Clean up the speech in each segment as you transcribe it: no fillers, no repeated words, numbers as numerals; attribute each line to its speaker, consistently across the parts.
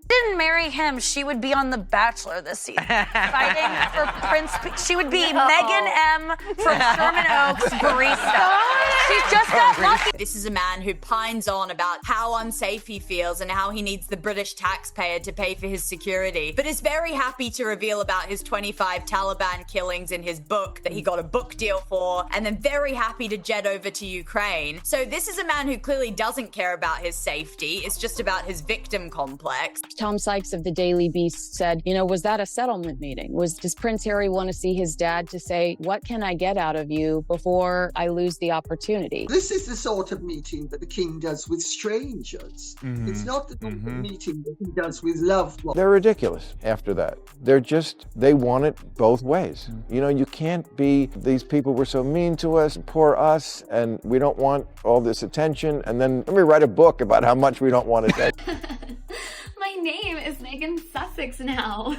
Speaker 1: didn't marry him, she would be on The Bachelor this season, fighting for Prince. She would be Megan M. from Sherman Oaks barista. She's just got lucky.
Speaker 2: This is a man who pines on about how unsafe he feels and how he needs the British taxpayer to pay for his security, but is very happy to reveal about his 25 Taliban killings in his book that he got a book deal for, and then very happy to jet over to Ukraine. So this is a man who clearly doesn't care about his safety. It's just about his victim complex.
Speaker 3: Tom Sykes of the Daily Beast said, was that a settlement meeting? Does Prince Harry want to see his dad to say, what can I get out of you before I lose the opportunity?
Speaker 4: This is the sort of meeting that the king does with strangers. It's not the sort of meeting that he does with loved ones.
Speaker 5: They're ridiculous after that. They want it both ways. You can't be, these people were so mean to us, poor us, and we don't want all this attention, and then let me write a book about how much we don't want attention.
Speaker 6: My name is Megan Sussex now.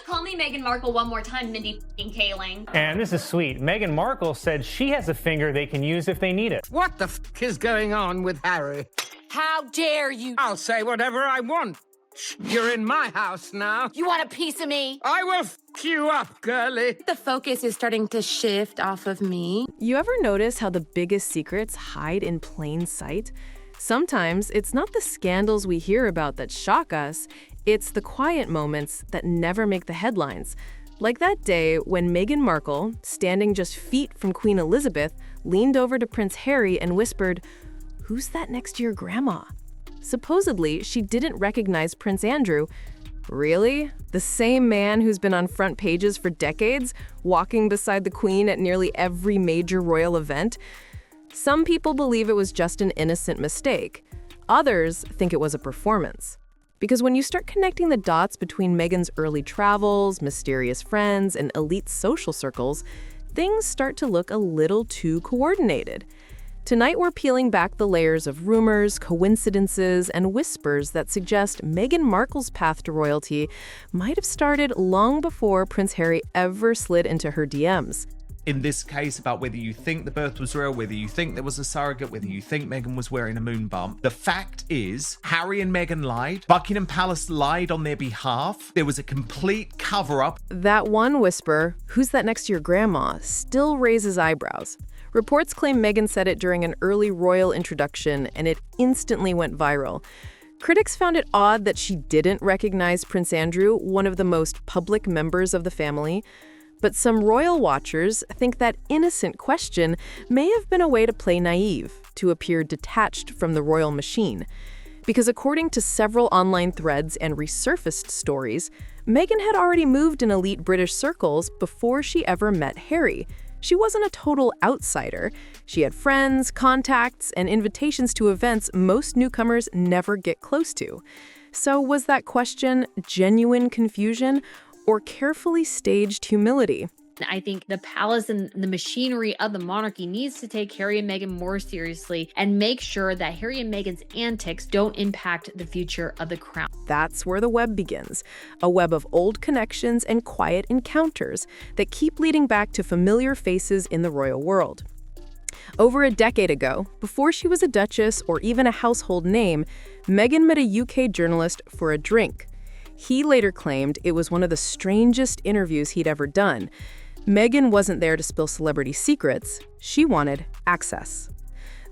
Speaker 6: Call me Meghan Markle one more time, Mindy Kaling.
Speaker 7: And this is sweet. Meghan Markle said she has a finger they can use if they need it.
Speaker 8: What the f*** is going on with Harry?
Speaker 9: How dare you?
Speaker 8: I'll say whatever I want. You're in my house now.
Speaker 9: You want a piece of me?
Speaker 8: I will f*** you up, girlie.
Speaker 9: The focus is starting to shift off of me.
Speaker 10: You ever notice how the biggest secrets hide in plain sight? Sometimes it's not the scandals we hear about that shock us, it's the quiet moments that never make the headlines. Like that day when Meghan Markle, standing just feet from Queen Elizabeth, leaned over to Prince Harry and whispered, "Who's that next to your grandma?" Supposedly, she didn't recognize Prince Andrew. Really? The same man who's been on front pages for decades, walking beside the Queen at nearly every major royal event? Some people believe it was just an innocent mistake. Others think it was a performance. Because when you start connecting the dots between Meghan's early travels, mysterious friends, and elite social circles, things start to look a little too coordinated. Tonight we're peeling back the layers of rumors, coincidences, and whispers that suggest Meghan Markle's path to royalty might have started long before Prince Harry ever slid into her DMs.
Speaker 11: In this case, about whether you think the birth was real, whether you think there was a surrogate, whether you think Meghan was wearing a moon bump, the fact is, Harry and Meghan lied. Buckingham Palace lied on their behalf. There was a complete cover-up.
Speaker 10: That one whisper, "Who's that next to your grandma?" still raises eyebrows. Reports claim Meghan said it during an early royal introduction, and it instantly went viral. Critics found it odd that she didn't recognize Prince Andrew, one of the most public members of the family. But some royal watchers think that innocent question may have been a way to play naive, to appear detached from the royal machine. Because according to several online threads and resurfaced stories, Meghan had already moved in elite British circles before she ever met Harry. She wasn't a total outsider. She had friends, contacts, and invitations to events most newcomers never get close to. So was that question genuine confusion or carefully staged humility?
Speaker 6: I think the palace and the machinery of the monarchy needs to take Harry and Meghan more seriously and make sure that Harry and Meghan's antics don't impact the future of the crown.
Speaker 10: That's where the web begins, a web of old connections and quiet encounters that keep leading back to familiar faces in the royal world. Over a decade ago, before she was a duchess or even a household name, Meghan met a UK journalist for a drink. He later claimed it was one of the strangest interviews he'd ever done. Meghan wasn't there to spill celebrity secrets. She wanted access.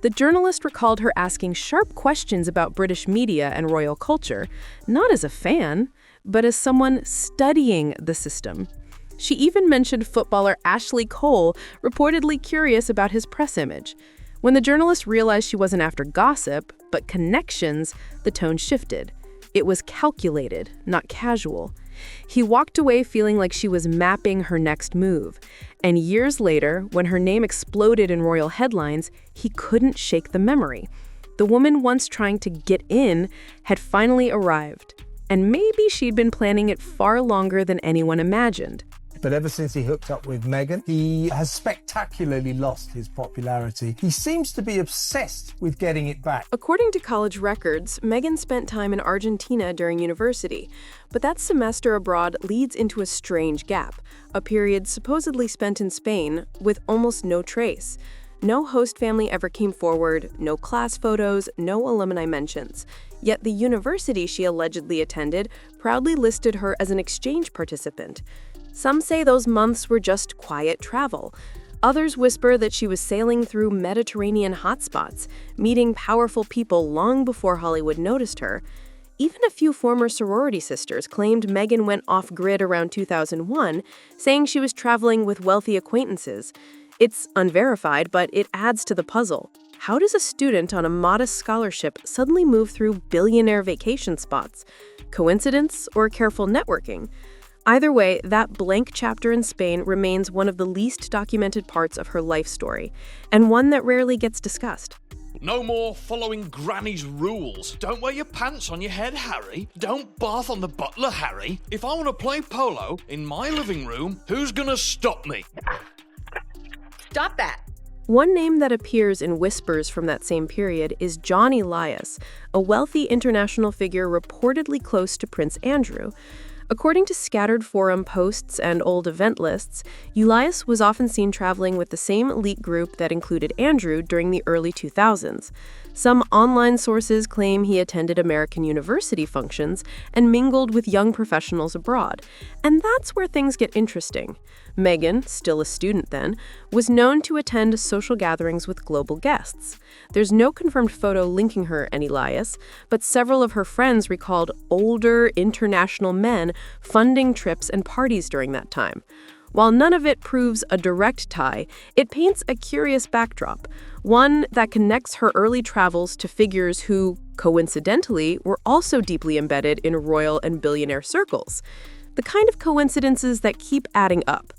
Speaker 10: The journalist recalled her asking sharp questions about British media and royal culture, not as a fan, but as someone studying the system. She even mentioned footballer Ashley Cole, reportedly curious about his press image. When the journalist realized she wasn't after gossip, but connections, the tone shifted. It was calculated, not casual. He walked away feeling like she was mapping her next move. And years later, when her name exploded in royal headlines, he couldn't shake the memory. The woman once trying to get in had finally arrived. And maybe she'd been planning it far longer than anyone imagined.
Speaker 12: But ever since he hooked up with Meghan, he has spectacularly lost his popularity. He seems to be obsessed with getting it back.
Speaker 10: According to college records, Meghan spent time in Argentina during university. But that semester abroad leads into a strange gap, a period supposedly spent in Spain with almost no trace. No host family ever came forward, no class photos, no alumni mentions. Yet the university she allegedly attended proudly listed her as an exchange participant. Some say those months were just quiet travel. Others whisper that she was sailing through Mediterranean hotspots, meeting powerful people long before Hollywood noticed her. Even a few former sorority sisters claimed Meghan went off-grid around 2001, saying she was traveling with wealthy acquaintances. It's unverified, but it adds to the puzzle. How does a student on a modest scholarship suddenly move through billionaire vacation spots? Coincidence or careful networking? Either way, that blank chapter in Spain remains one of the least documented parts of her life story, and one that rarely gets discussed.
Speaker 13: No more following Granny's rules. Don't wear your pants on your head, Harry. Don't bath on the butler, Harry. If I want to play polo in my living room, who's gonna stop me?
Speaker 2: Stop that.
Speaker 10: One name that appears in whispers from that same period is John Elias, a wealthy international figure reportedly close to Prince Andrew. According to scattered forum posts and old event lists, Elias was often seen traveling with the same elite group that included Andrew during the early 2000s. Some online sources claim he attended American university functions and mingled with young professionals abroad. And that's where things get interesting. Meghan, still a student then, was known to attend social gatherings with global guests. There's no confirmed photo linking her and Elias, but several of her friends recalled older, international men funding trips and parties during that time. While none of it proves a direct tie, it paints a curious backdrop, one that connects her early travels to figures who, coincidentally, were also deeply embedded in royal and billionaire circles. The kind of coincidences that keep adding up.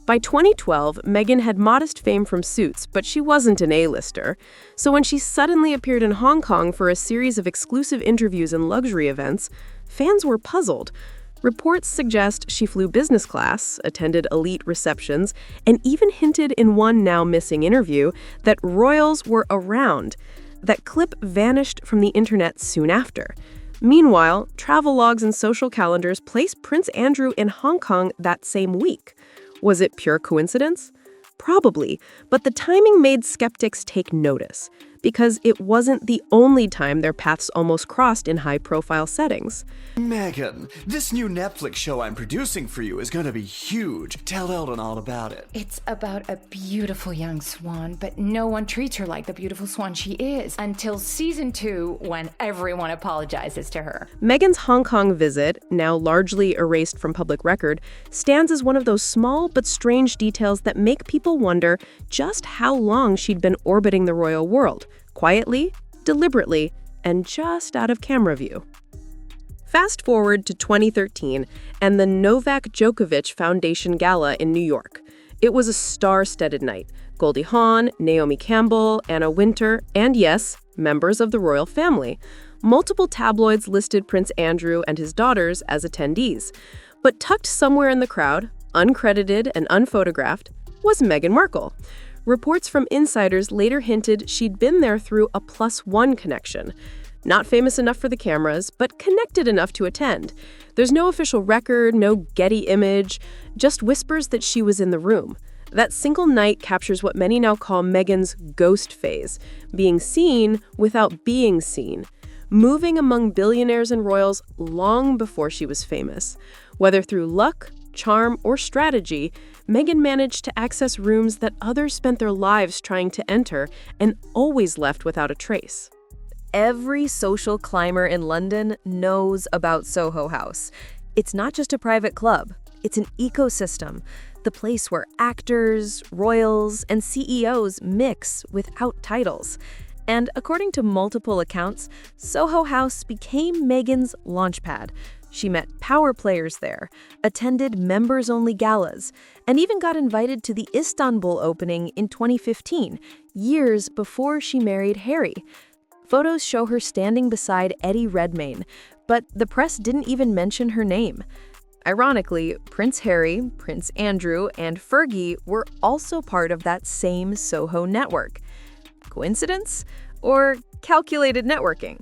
Speaker 10: By 2012, Meghan had modest fame from Suits, but she wasn't an A-lister. So when she suddenly appeared in Hong Kong for a series of exclusive interviews and luxury events, fans were puzzled. Reports suggest she flew business class, attended elite receptions, and even hinted in one now missing interview that royals were around. That clip vanished from the internet soon after. Meanwhile, travel logs and social calendars place Prince Andrew in Hong Kong that same week. Was it pure coincidence? Probably, but the timing made skeptics take notice, because it wasn't the only time their paths almost crossed in high-profile settings.
Speaker 14: Meghan, this new Netflix show I'm producing for you is gonna be huge. Tell Eldon all about it.
Speaker 15: It's about a beautiful young swan, but no one treats her like the beautiful swan she is until season 2, when everyone apologizes to her.
Speaker 10: Meghan's Hong Kong visit, now largely erased from public record, stands as one of those small but strange details that make people wonder just how long she'd been orbiting the royal world, quietly, deliberately, and just out of camera view. Fast forward to 2013 and the Novak Djokovic Foundation Gala in New York. It was a star-studded night. Goldie Hawn, Naomi Campbell, Anna Wintour, and yes, members of the royal family. Multiple tabloids listed Prince Andrew and his daughters as attendees. But tucked somewhere in the crowd, uncredited and unphotographed, was Meghan Markle. Reports from insiders later hinted she'd been there through a +1 connection. Not famous enough for the cameras, but connected enough to attend. There's no official record, no Getty image, just whispers that she was in the room. That single night captures what many now call Meghan's ghost phase, being seen without being seen, moving among billionaires and royals long before she was famous. Whether through luck, charm, or strategy, Meghan managed to access rooms that others spent their lives trying to enter and always left without a trace.
Speaker 16: Every social climber in London knows about Soho House. It's not just a private club, it's an ecosystem, the place where actors, royals, and CEOs mix without titles. And according to multiple accounts, Soho House became Meghan's launchpad. She met power players there, attended members-only galas, and even got invited to the Istanbul opening in 2015, years before she married Harry. Photos show her standing beside Eddie Redmayne, but the press didn't even mention her name. Ironically, Prince Harry, Prince Andrew, and Fergie were also part of that same Soho network. Coincidence? Or calculated networking?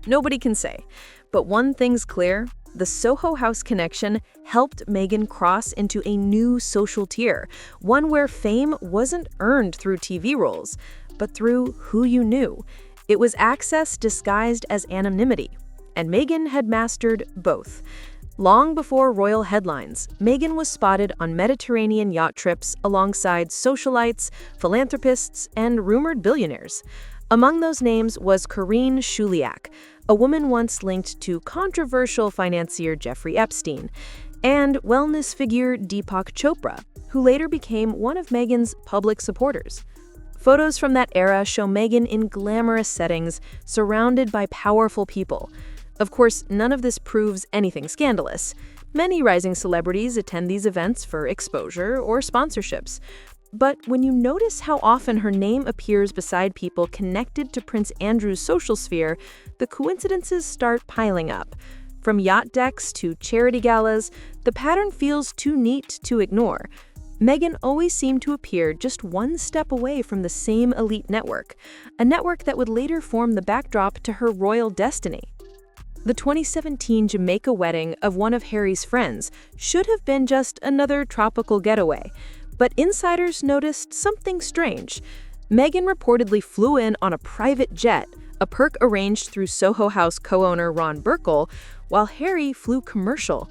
Speaker 16: Nobody can say. But one thing's clear, the Soho House connection helped Meghan cross into a new social tier, one where fame wasn't earned through TV roles, but through who you knew. It was access disguised as anonymity, and Meghan had mastered both. Long before royal headlines, Meghan was spotted on Mediterranean yacht trips alongside socialites, philanthropists, and rumored billionaires. Among those names was Corinne Shuliak, a woman once linked to controversial financier Jeffrey Epstein, and wellness figure Deepak Chopra, who later became one of Meghan's public supporters. Photos from that era show Meghan in glamorous settings, surrounded by powerful people. Of course, none of this proves anything scandalous. Many rising celebrities attend these events for exposure or sponsorships. But when you notice how often her name appears beside people connected to Prince Andrew's social sphere, the coincidences start piling up. From yacht decks to charity galas, the pattern feels too neat to ignore. Meghan always seemed to appear just one step away from the same elite network, a network that would later form the backdrop to her royal destiny. The 2017 Jamaica wedding of one of Harry's friends should have been just another tropical getaway, but insiders noticed something strange. Meghan reportedly flew in on a private jet, a perk arranged through Soho House co-owner Ron Burkle, while Harry flew commercial.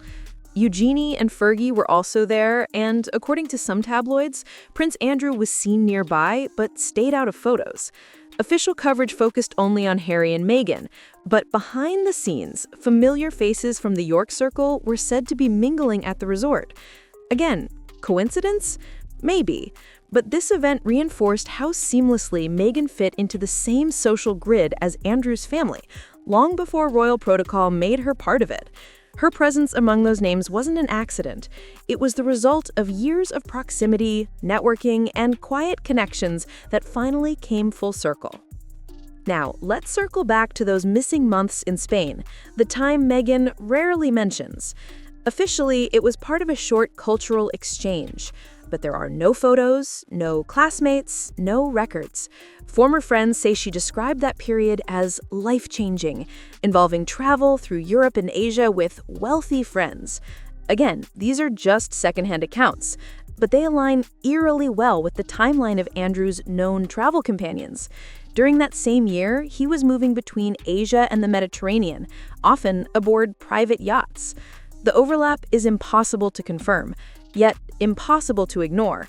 Speaker 16: Eugenie and Fergie were also there, and according to some tabloids, Prince Andrew was seen nearby but stayed out of photos. Official coverage focused only on Harry and Meghan, but behind the scenes, familiar faces from the York Circle were said to be mingling at the resort. Again, coincidence? Maybe. But this event reinforced how seamlessly Meghan fit into the same social grid as Andrew's family, long before royal protocol made her part of it. Her presence among those names wasn't an accident. It was the result of years of proximity, networking, and quiet connections that finally came full circle. Now, let's circle back to those missing months in Spain, the time Meghan rarely mentions. Officially, it was part of a short cultural exchange. But there are no photos, no classmates, no records. Former friends say she described that period as life-changing, involving travel through Europe and Asia with wealthy friends. Again, these are just secondhand accounts, but they align eerily well with the timeline of Andrew's known travel companions. During that same year, he was moving between Asia and the Mediterranean, often aboard private yachts. The overlap is impossible to confirm, yet impossible to ignore.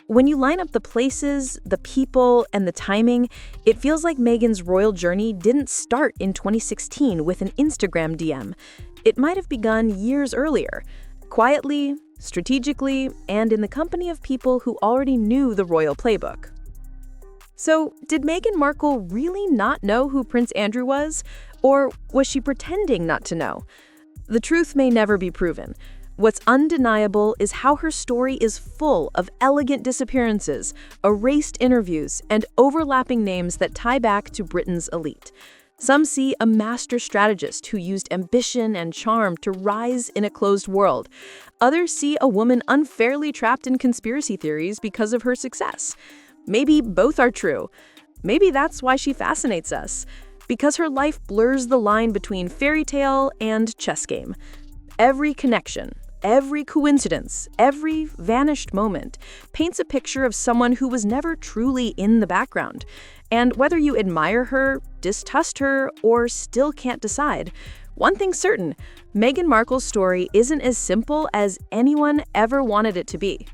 Speaker 16: When you line up the places, the people, and the timing, it feels like Meghan's royal journey didn't start in 2016 with an Instagram DM. It might have begun years earlier, quietly, strategically, and in the company of people who already knew the royal playbook. So, did Meghan Markle really not know who Prince Andrew was? Or was she pretending not to know? The truth may never be proven. What's undeniable is how her story is full of elegant disappearances, erased interviews, and overlapping names that tie back to Britain's elite. Some see a master strategist who used ambition and charm to rise in a closed world. Others see a woman unfairly trapped in conspiracy theories because of her success. Maybe both are true. Maybe that's why she fascinates us, because her life blurs the line between fairy tale and chess game. Every connection, every coincidence, every vanished moment paints a picture of someone who was never truly in the background. And whether you admire her, distrust her, or still can't decide, one thing's certain, Meghan Markle's story isn't as simple as anyone ever wanted it to be.